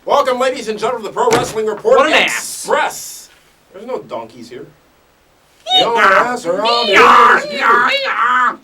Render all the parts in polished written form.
Welcome, ladies and gentlemen, to the Pro Wrestling Report What an Express. There's no donkeys here. Your ass around here.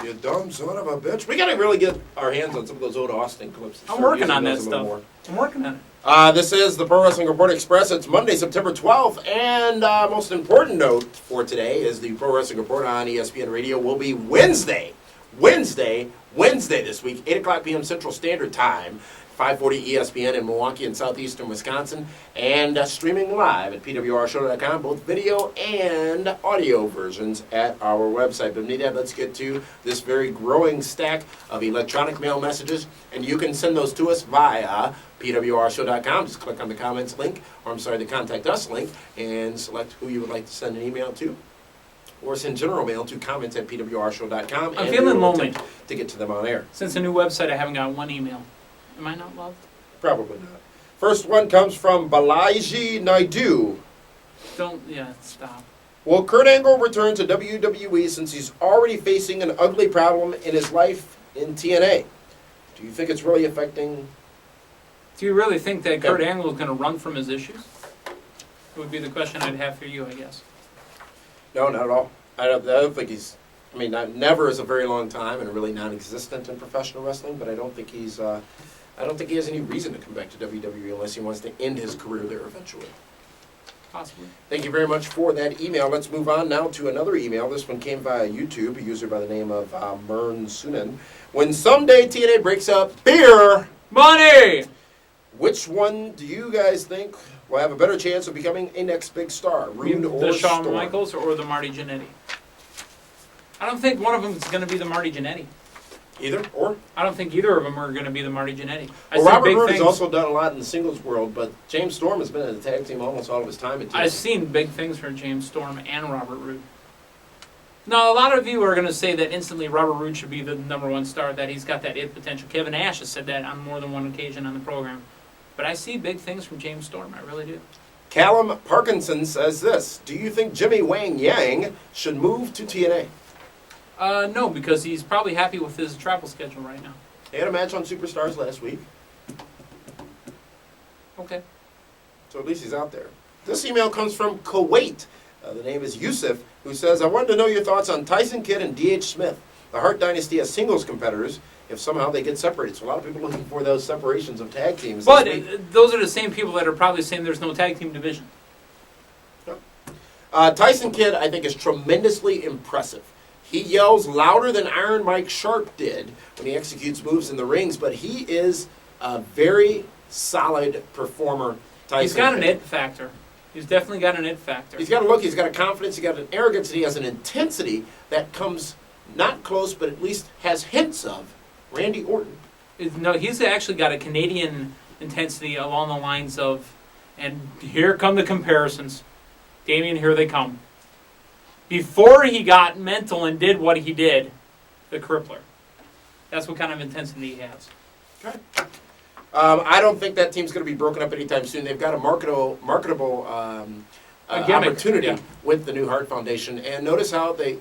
You dumb son of a bitch. We gotta really get our hands on some of those old Austin clips. I'm working on that stuff. I'm working on it. This is the Pro Wrestling Report Express. It's Monday, September 12th, and most important note for today is the Pro Wrestling Report on ESPN Radio will be Wednesday this week, 8 o'clock p.m. Central Standard Time, 540 ESPN in Milwaukee and southeastern Wisconsin, and streaming live at pwrshow.com, both video and audio versions at our website. But Nadab, let's get to this very growing stack of electronic mail messages, and you can send those to us via pwrshow.com. Just click on the comments link, or the contact us link, and select who you would like to send an email to, or send general mail to comments at pwrshow.com. I'm feeling lonely to get to them on air. Since a new website, I haven't got one email. Am I not loved? Probably not. First one comes from Balaji Naidu. Stop. Will Kurt Angle return to WWE since he's already facing an ugly problem in his life in TNA? Do you think it's really affecting... Do you really think that Kurt Angle is going to run from his issues? It would be the question I'd have for you, I guess. No, not at all. I don't think he's... never is a very long time and really non-existent in professional wrestling, but I don't think he's... I don't think he has any reason to come back to WWE unless he wants to end his career there eventually. Possibly. Thank you very much for that email. Let's move on now to another email. This one came via YouTube, a user by the name of Mern Sunan. When someday TNA breaks up, beer! Money! Which one do you guys think will have a better chance of becoming a next big star? Rude or the Shawn Storm? Michaels or the Marty Jannetty? I don't think one of them is going to be the Marty Jannetty. Either? Or? I don't think either of them are going to be the Marty Jannetty. Well, Robert Roode has also done a lot in the singles world, but James Storm has been in the tag team almost all of his time at TNA. I've seen big things from James Storm and Robert Roode. Now, a lot of you are going to say that instantly Robert Roode should be the number one star, that he's got that it potential. Kevin Nash has said that on more than one occasion on the program. But I see big things from James Storm, I really do. Callum Parkinson says this: do you think Jimmy Wang Yang should move to TNA? No, because he's probably happy with his travel schedule right now. He had a match on Superstars last week. Okay. So at least he's out there. This email comes from Kuwait. The name is Yusuf, who says, I wanted to know your thoughts on Tyson Kidd and D.H. Smith. The Hart Dynasty has singles competitors if somehow they get separated. So a lot of people looking for those separations of tag teams. But those are the same people that are probably saying there's no tag team division. Tyson Kidd, I think, is tremendously impressive. He yells louder than Iron Mike Sharp did when he executes moves in the rings, but he is a very solid performer. Tyson He's got Kidd. an it factor. He's definitely got an it factor. He's got a look, he's got a confidence, he's got an arrogance, and he has an intensity that comes not close, but at least has hints of Randy Orton. No, he's actually got a Canadian intensity along the lines of, and here come the comparisons. Damien, here they come. Before he got mental and did what he did, the Crippler. That's what kind of intensity he has. Okay. I don't think that team's going to be broken up anytime soon. They've got a marketable opportunity with the new Hart Foundation. And notice how they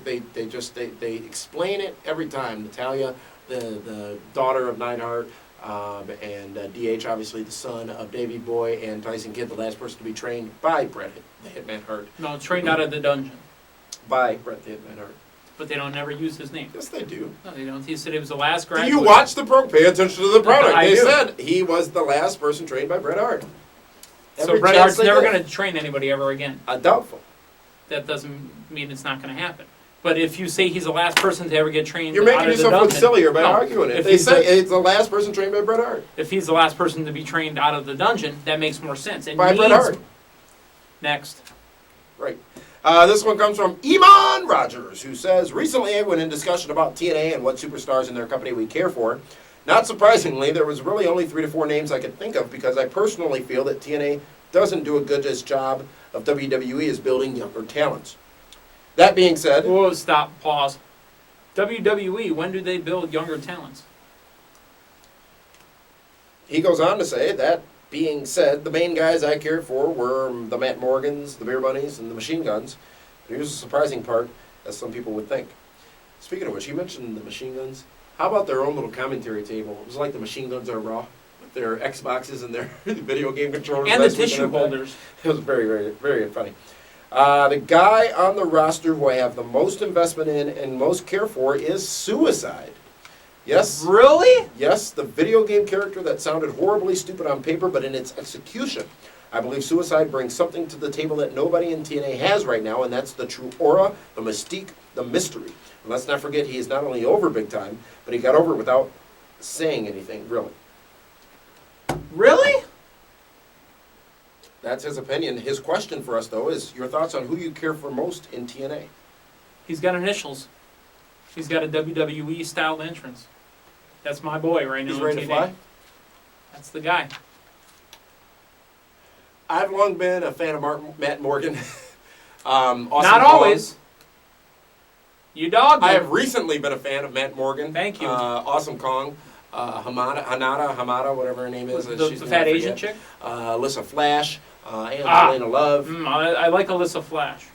explain it every time. Natalia, the daughter of Neidhart, and DH, obviously the son of Davey Boy, and Tyson Kidd, the last person to be trained by Bret the Hitman Hart. No, trained out of the dungeon. By Bret the Hitman Hart. But they don't never use his name. Yes, they do. No, they don't. He said he was the last graduate. Do you watch the program? Pay attention to the product. I They do. said he was the last person trained by Bret Hart. So Bret Hart's never going to train anybody ever again. Doubtful. That doesn't mean it's not going to happen. But if you say he's the last person to ever get trained, you're making yourself look sillier by arguing it. If they say it's the last person trained by Bret Hart. If he's the last person to be trained out of the dungeon, that makes more sense. By Bret Hart. Next. Right. This one comes from Iman Rogers, who says, recently when in discussion about TNA and what superstars in their company we care for, not surprisingly, there was really only 3 to 4 names I could think of because I personally feel that TNA doesn't do a good job of WWE as building younger talents. That being said... Whoa, stop, pause. WWE, when do they build younger talents? He goes on to say, that being said, the main guys I cared for were the Matt Morgans, the Beer Bunnies, and the Machine Guns. But here's the surprising part, as some people would think. Speaking of which, you mentioned the Machine Guns. How about their own little commentary table? It was like the Machine Guns are Raw. their Xboxes and their video game controllers. And the last week tissue on Impact. holders. It was very, very, very funny. The guy on the roster who I have the most investment in and most care for is Suicide. Yes. Really? Yes, the video game character that sounded horribly stupid on paper, but in its execution, I believe Suicide brings something to the table that nobody in TNA has right now, and that's the true aura, the mystique, the mystery. And let's not forget, he is not only over big time, but he got over it without saying anything, really. Really? That's his opinion. His question for us, though, is your thoughts on who you care for most in TNA. He's got initials. He's got a WWE styled entrance. That's my boy right now. He's ready to fly? That's the guy. I've long been a fan of Matt Morgan. Awesome Not Kong. always. You dog. I have recently been a fan of Matt Morgan. Thank you. Awesome Kong. Hamada, whatever her name is. The fat Asian chick? Alyssa Flash. Angelina Love. I like Alyssa Flash.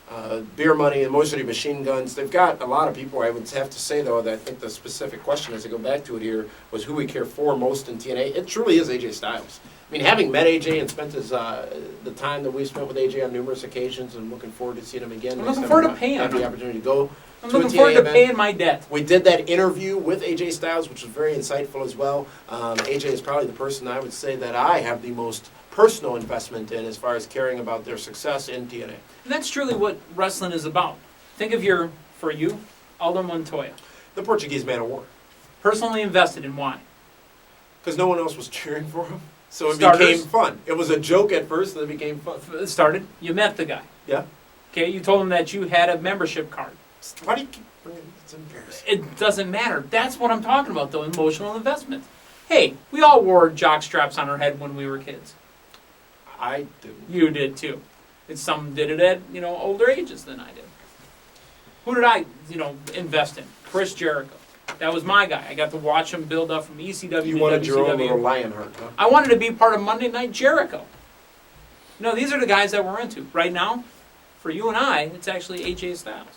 Beer Money and Motion Machine Guns. They've got a lot of people. I would have to say, though, that I think the specific question, as I go back to it here, was who we care for most in TNA. It truly is AJ Styles. I mean, having met AJ and spent the time that we've spent with AJ on numerous occasions, and looking forward to seeing him again. I'm looking forward to paying him. Have the opportunity to go. I'm looking forward to paying my debt. We did that interview with AJ Styles, which was very insightful as well. AJ is probably the person I would say that I have the most personal investment in as far as caring about their success in TNA. And that's truly what wrestling is about. Think of for you, Aldo Montoya. The Portuguese Man of War. Personally invested in why? Because no one else was cheering for him. So it Starters. became fun. It was a joke at first, then it became fun. It started. You met the guy. Yeah. Okay, you told him that you had a membership card. Why do you keep bringing it? It's embarrassing. It doesn't matter. That's what I'm talking about, though, emotional investment. Hey, we all wore jock straps on our head when we were kids. I didn't. You did, too. And some did it at, older ages than I did. Who did I, invest in? Chris Jericho. That was my guy. I got to watch him build up from ECW You to wanted WCW. your own little Lionheart, huh? I wanted to be part of Monday Night Jericho. These are the guys that we're into. Right now, for you and I, it's actually AJ Styles.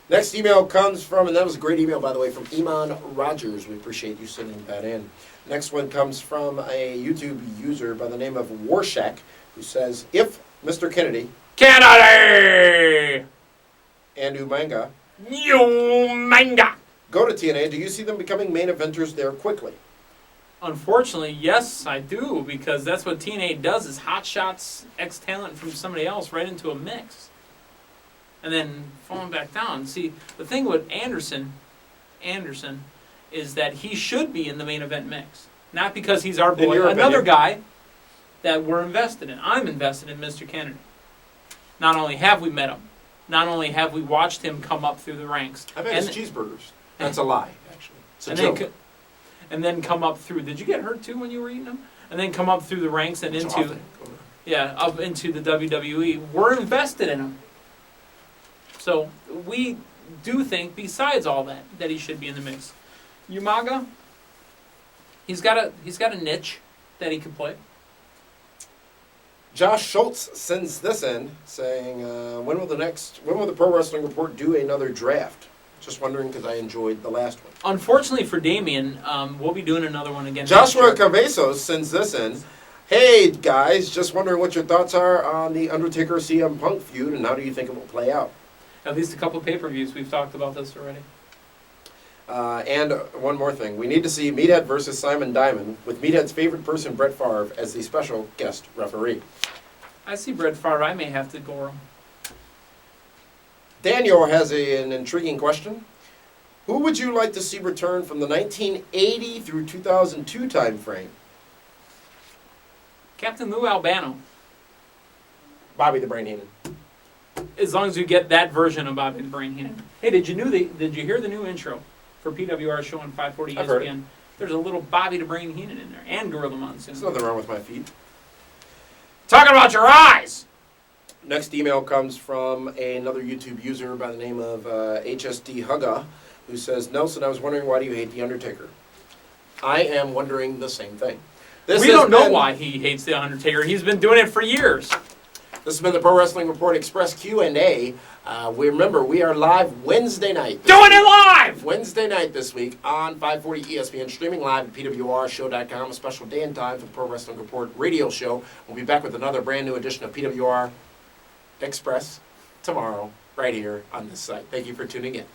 Next email comes from, and that was a great email, by the way, from Iman Rogers. We appreciate you sending that in. Next one comes from a YouTube user by the name of Warshak, who says, if Mr. Kennedy Kennedy! and Umanga Umanga! go to TNA, do you see them becoming main eventers there quickly? Unfortunately, yes, I do, because that's what TNA does, is hot shots ex-talent from somebody else right into a mix. And then falling back down. See, the thing with Anderson is that he should be in the main event mix. Not because he's our boy. Another guy that we're invested in. I'm invested in Mr. Kennedy. Not only have we met him, not only have we watched him come up through the ranks. I've had his cheeseburgers. That's a lie, actually. It's a joke. And then come up through. Did you get hurt too when you were eating them? And then come up through the ranks and up into the WWE. We're invested in him. So we do think, besides all that he should be in the mix. Umaga, he's got a niche that he can play. Josh Schultz sends this in saying, when will the Pro Wrestling Report do another draft? Just wondering because I enjoyed the last one. Unfortunately for Damien, we'll be doing another one again. Joshua Cabezos sends this in. Hey guys, just wondering what your thoughts are on the Undertaker CM Punk feud and how do you think it will play out? At least a couple of pay-per-views. We've talked about this already. And one more thing. We need to see Meathead versus Simon Diamond with Meathead's favorite person, Brett Favre, as the special guest referee. I see Brett Favre. I may have to go him. Daniel has an intriguing question. Who would you like to see return from the 1980 through 2002 time frame? Captain Lou Albano. Bobby the Brain Heenan. As long as you get that version of Bobby the Brain Heenan. Hey, did you hear the new intro for PWR show on 540 I've heard it. ESPN? There's a little Bobby the Brain Heenan in there, and Gorilla Monsoon. There's nothing wrong with my feet. Talking about your eyes! Next email comes from another YouTube user by the name of HSD Hugga, who says, Nelson, I was wondering, why do you hate The Undertaker? I am wondering the same thing. We don't know why he hates The Undertaker. He's been doing it for years. This has been the Pro Wrestling Report Express Q&A. Remember, we are live Wednesday night. Doing it live! Wednesday night this week on 540 ESPN, streaming live at PWRshow.com. A special day and time for the Pro Wrestling Report radio show. We'll be back with another brand new edition of PWR Express tomorrow, right here on this site. Thank you for tuning in.